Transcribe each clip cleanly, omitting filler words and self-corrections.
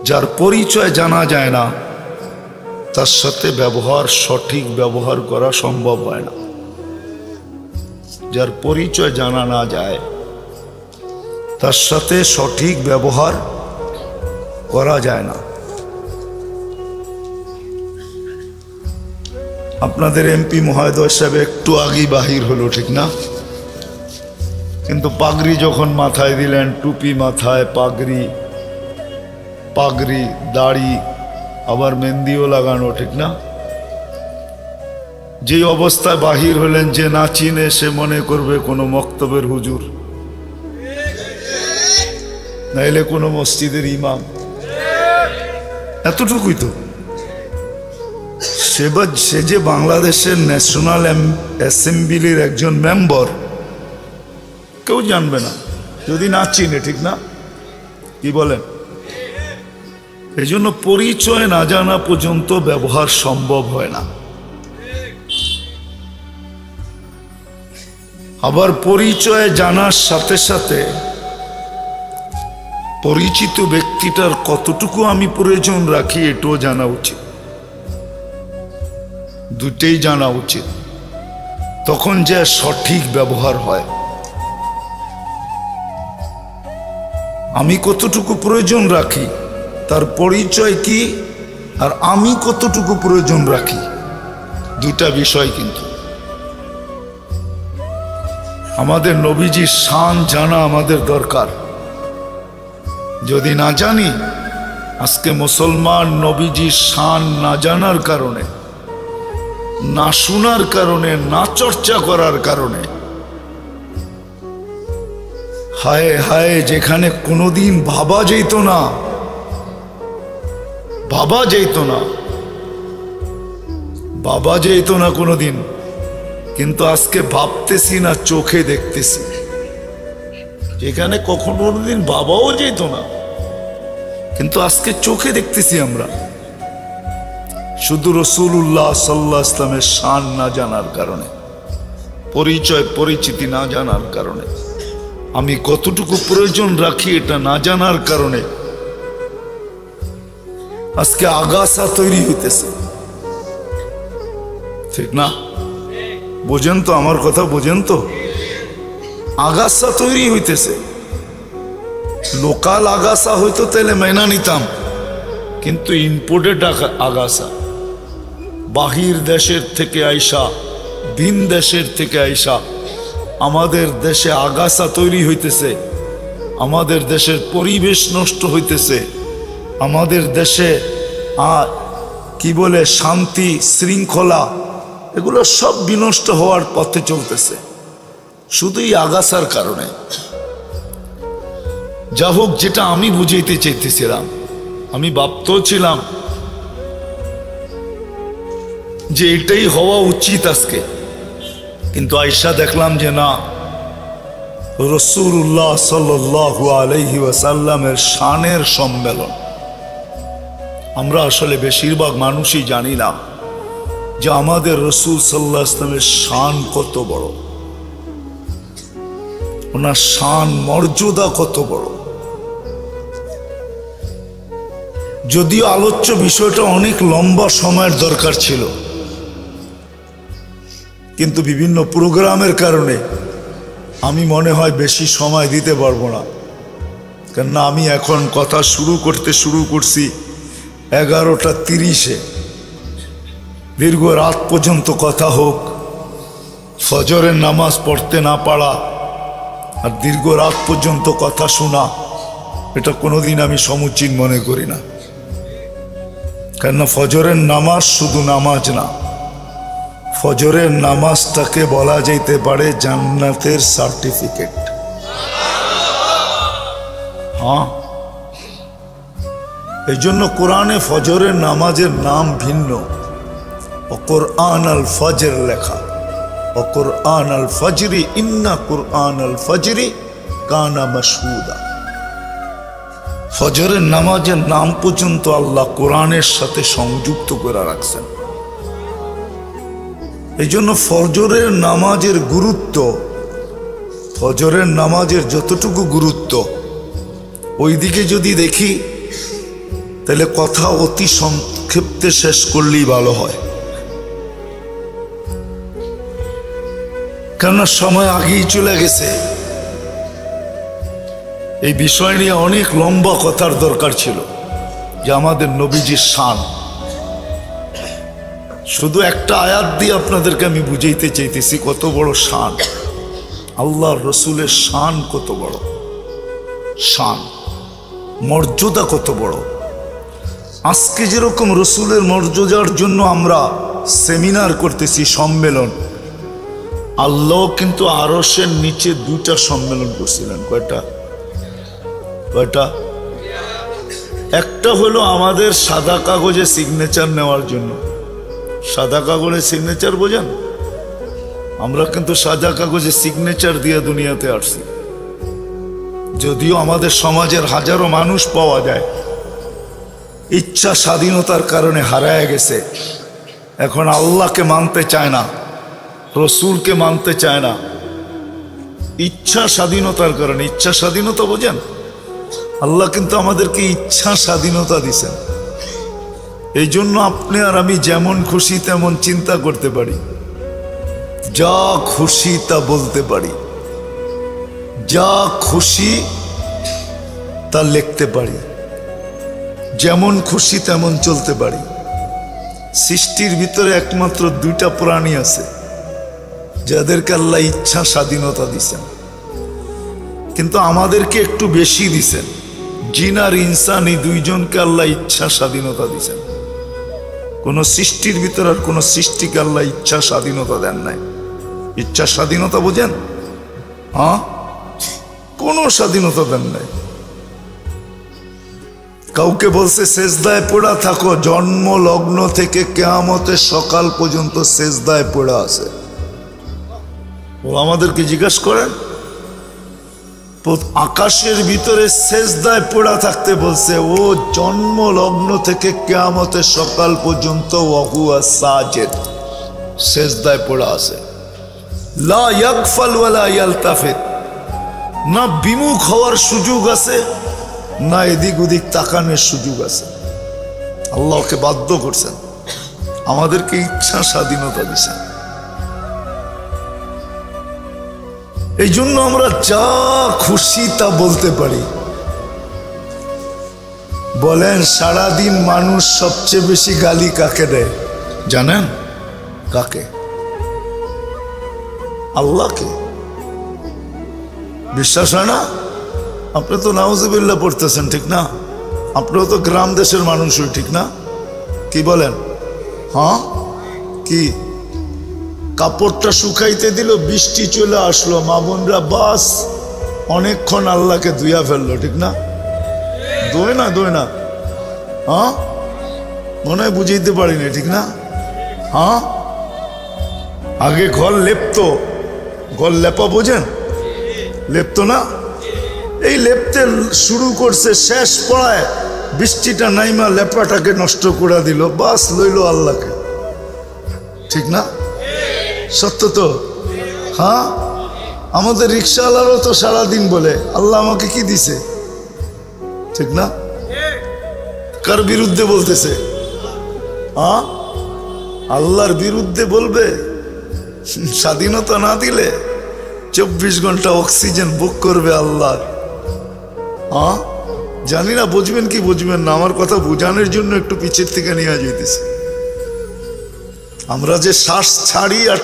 যার পরিচয় জানা যায় না তার সাথে সঠিক ব্যবহার করা সম্ভব হয় না। যার পরিচয় জানা না যায় তার সাথে সঠিক ব্যবহার করা যায় না। আপনাদের এমপি মহোদয় সাহেব একটু আগেই বাহির হলো, ঠিক না? কিন্তু পাগড়ি যখন মাথায় দিলেন, টুপি মাথায়, পাগড়ি, দাড়ি, আবার মেহেন্দিও লাগানো, ঠিক না? যে অবস্থায় বাহির হলেন, যে না চিনে সে মনে করবে কোনো মক্তবের হুজুর, নাইলে কোনো মসজিদের ইমাম। এতটুকুই তো। সে যে বাংলাদেশের ন্যাশনাল অ্যাসেম্বলির একজন মেম্বার, কেউ জানবে না যদি না চিনে, ঠিক না? কি বলেন? এই জন্য পরিচয় না জানা পর্যন্ত ব্যবহার সম্ভব হয় না। আবার পরিচয় জানার সাথে সাথে পরিচিত ব্যক্তিটার কতটুকু আমি প্রয়োজন রাখি এটাও জানা উচিত। দুটেই জানা উচিত, তখন যে সঠিক ব্যবহার হয়। আমি কতটুকু প্রয়োজন রাখি, তার পরিচয় কি, আর আমি কতটুকু প্রয়োজন রাখি, দুটা বিষয়। কিন্তু আমাদের নবীজির শান জানা আমাদের দরকার। যদি না জানি, আজকে মুসলমান নবীজির শান না জানার কারণে, না শোনার কারণে, না চর্চা করার কারণে, হায় হায়, যেখানে কোনোদিন ভাবা যেত না কোনোদিন, কিন্তু আজকে ভাবতেছি না, চোখে দেখতেছি। যেখানে কোনোদিন ভাবাও যেত না, কিন্তু আজকে চোখে দেখতেছি আমরা। শুধু রাসূলুল্লাহ সাল্লাল্লাহু আলাইহি ওয়াসাল্লামের শান না জানার কারণে, পরিচিতি না জানার কারণে, আমি কতটুকু প্রয়োজন রাখি এটা না জানার কারণে আজকে আগাছা তৈরি হইতেছে, ঠিক না? বোঝেন তো আমার কথা? বোঝেন তো? আগাছা তৈরি হইতেছে। লোকাল আগাছা হইতো তাহলে মেনা নিতাম, কিন্তু ইম্পোর্টেড আগাছা, বাহির দেশের থেকে আইসা, ভিন দেশের থেকে আইসা আমাদের দেশে আগাছা তৈরি হইতেছে। আমাদের দেশের পরিবেশ নষ্ট হইতেছে। আমাদের দেশে কি বলে, শান্তি শৃঙ্খলা, এগুলো সব বিনষ্ট হওয়ার পথে চলতেছে, শুধুই আগাছার কারণে। যা হোক, যেটা আমি বুঝাইতে চাইতেছিলাম, আমি ভাবতেও ছিলাম যে এটাই হওয়া উচিত আজকে, কিন্তু আয়সা দেখলাম যে না, রাসূলুল্লাহ সাল্লাল্লাহু আলাইহি ওয়াসাল্লামের শানের সম্মেলন। আমরা আসলে বেশিরভাগ মানুষই জানি না যে আমাদের রাসূল সাল্লাল্লাহু আলাইহি ওয়াসাল্লামের শান কত বড়, ওনার শান মর্যাদা কত বড়। যদিও আলোচ্য বিষয়টা অনেক লম্বা সময়ের দরকার ছিল, কিন্তু বিভিন্ন প্রোগ্রামের কারণে আমি মনে হয় বেশি সময় দিতে পারবো না। কেননা আমি এখন কথা শুরু করছি 11:30-এ। দীর্ঘ রাত পর্যন্ত কথা হোক, ফজরের নামাজ পড়তে না পারা আর দীর্ঘ রাত পর্যন্ত কথা শোনা, এটা কোনোদিন আমি সমুচিত মনে করি না। কেননা ফজরের নামাজ শুধু নামাজ না, ফজরের নামাজটাকে বলা যেতে পারে জান্নাতের সার্টিফিকেট। হ্যাঁ, এই জন্য কোরআনে ফজরের নামাজের নাম ভিন্ন। কুরআন আল ফজর লেখা, কুরআন আল ফজরি, ইন্না কুরআন আল ফজরি কানা মাশহুদা। ফজরের নামাজের নাম পর্যন্ত আল্লাহ কোরআনের সাথে সংযুক্ত করে রাখছেন। এই জন্য ফজরের নামাজের গুরুত্ব, ফজরের নামাজের যতটুকু গুরুত্ব, ওইদিকে যদি দেখি তাহলে কথা অতি সংক্ষিপ্তে শেষ করলেই ভালো হয়, কেননা সময় আগেই চলে গেছে। এই বিষয় নিয়ে অনেক লম্বা কথার দরকার ছিল, যে আমাদের নবীজির শান। শুধু একটা আয়াত দিয়ে আপনাদেরকে আমি বুঝাইতে চাইতেছি কত বড় শান, আল্লাহর রসুলের শান কত বড়, শান মর্যাদা কত বড়। আজকে যেরকম রসুলের মর্যাদার জন্য আমরা সেমিনার করতেছি, সম্মেলন, আল্লাহ কিন্তু আরশের নিচে 2টা সম্মেলন করছিলেন। কয়টা? একটা হলো আমাদের সাদা কাগজে সিগনেচার নেওয়ার জন্য। সাদা কাগজে সিগনেচার বোঝেন? আমরা কিন্তু সাদা কাগজে সিগনেচার দিয়ে দুনিয়াতে আসছি। যদিও আমাদের সমাজের হাজারো মানুষ পাওয়া যায় ইচ্ছা স্বাধীনতার কারণে হারায় গেছে, এখন আল্লাহকে মানতে চায় না, রসুলকে মানতে চায় না, ইচ্ছা স্বাধীনতার কারণে। ইচ্ছা স্বাধীনতা বোঝেন? আল্লাহ কিন্তু আমাদেরকে ইচ্ছা স্বাধীনতা দিছেন। এই জন্য আপনি আর আমি যেমন খুশি তেমন চিন্তা করতে পারি, যা খুশি তা বলতে পারি, যা খুশি তা লিখতে পারি, যেমন খুশি তেমন চলতে পারি। সৃষ্টির ভিতরে একমাত্র 2টা প্রাণী আছে যাদেরকে আল্লাহ ইচ্ছা স্বাধীনতা দিছেন, কিন্তু আমাদেরকে একটু বেশি দিছেন। জিন আর ইনসান, এই 2জনকে আল্লাহ ইচ্ছা স্বাধীনতা দিছেন। কোন সৃষ্টির ভিতরে আর কোন সৃষ্টিকে আল্লাহ ইচ্ছা স্বাধীনতা দেন নাই। ইচ্ছা স্বাধীনতা বোঝেন? হ্যাঁ, কোন স্বাধীনতা দেন নাই। কাউকে বলছে সেজদায় পড়া থাকো, জন্ম লগ্ন থেকে কিয়ামতের সকাল পর্যন্ত সেজদায় পড়া আছে। ও আমাদেরকে জিজ্ঞাসা করেন, আকাশের ভিতরে সেজদায় পড়া থাকতে বলছে, ও জন্ম লগ্ন থেকে কিয়ামতের সকাল পর্যন্ত ওয়াহুয়া সাজিদ, সেজদায় পড়া আছে। লা ইয়াগফাল ওয়ালা ইয়ালতাফিত, না বিমুখ হওয়ার সুযোগ আছে, না এদিক ওদিক তাকানোর সুযোগ আছে। আল্লাহকে বাধ্য করছেন, আমাদেরকে ইচ্ছা স্বাধীনতা দিচ্ছেন। এই জন্য আমরা যা খুশি তা বলতে পারি। বলেন, সারাদিন মানুষ সবচেয়ে বেশি গালি কাকে দেয় জানেন? কাকে? আল্লাহকে। বিশ্বাস হয় না? আপনি তো নাউজুবিল্লাহ পড়তেছেন, ঠিক না? আপনিও তো গ্রাম দেশের মানুষই, ঠিক না? কি বলেন? হ্যাঁ, কি কাপড়টা শুকাইতে দিল, বৃষ্টি চলে আসলো, মা বোনরা বাস অনেকক্ষণ আল্লাহকে ধুইয়া ফেললো, ঠিক না? দোয় না, হ্যাঁ, মনে হয় বুঝাইতে পারিনি, ঠিক না? হ্যাঁ, আগে ঘর লেপতো, ঘর লেপা বোঝেন? লেপতো না? এই লেপতে শুরু করছে, শেষ পড়ায় বৃষ্টিটা নাইমা লেপাটাকে নষ্ট করে দিল, বাস লইল আল্লাহকে, ঠিক না? সত্য তো? হ্যাঁ, আমাদের রিক্সাওয়ালারও তো সারাদিন বলে আল্লাহ আমাকে কি দিছে, ঠিক না? কার বিরুদ্ধে বলতেছে? হ্যাঁ, আল্লাহর বিরুদ্ধে বলবে। স্বাধীনতা না দিলে 24 ঘন্টা অক্সিজেন বুক করবে আল্লাহ। হ্যাঁ, জানি না বুঝবেন কি বুঝবেন না, আমার কথা বোঝানোর জন্য একটু পিছের থেকে নিয়ে যেতেছে। আমরা যে শ্বাস ছাড়ি আর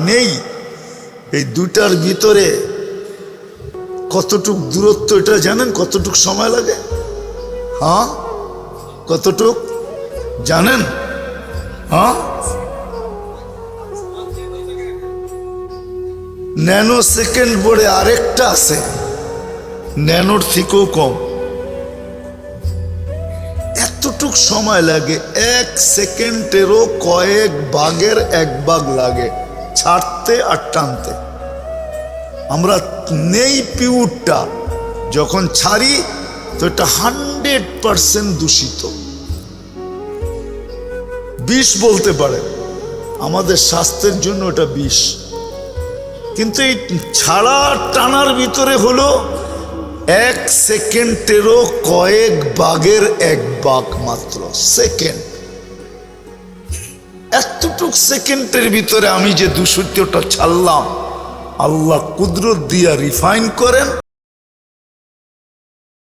নেই, এই 2টার ভিতরে কতটুক দূরত্ব এটা জানেন? কতটুক সময় লাগে? হ্যাঁ, কতটুক জানেন? হ্যাঁ, ন্যানো সেকেন্ড বলে আরেকটা আছে, ন্যানোর থেকেও কম। এতটুক সময় লাগে, 1 সেকেন্ডেরও কয়েক ভাগের 1 ভাগ লাগে ছাড়তে আর টানতে। আমরা নেই পিউরটা, যখন ছাড়ি তো এটা 100% দূষিত, বিষ বলতে পারে। আমাদের স্বাস্থ্যের জন্য এটা বিষ। কিন্তু এই ছাড়া টানার ভিতরে হলো এক সেকেন্ডেরও কয়েক ভাগের এক ভাগ মাত্র সেকেন্ড। এতটুক সেকেন্ডের ভিতরে আমি যে 200টা ছাড়লাম, আল্লাহ কুদরত দিয়া রিফাইন করেন,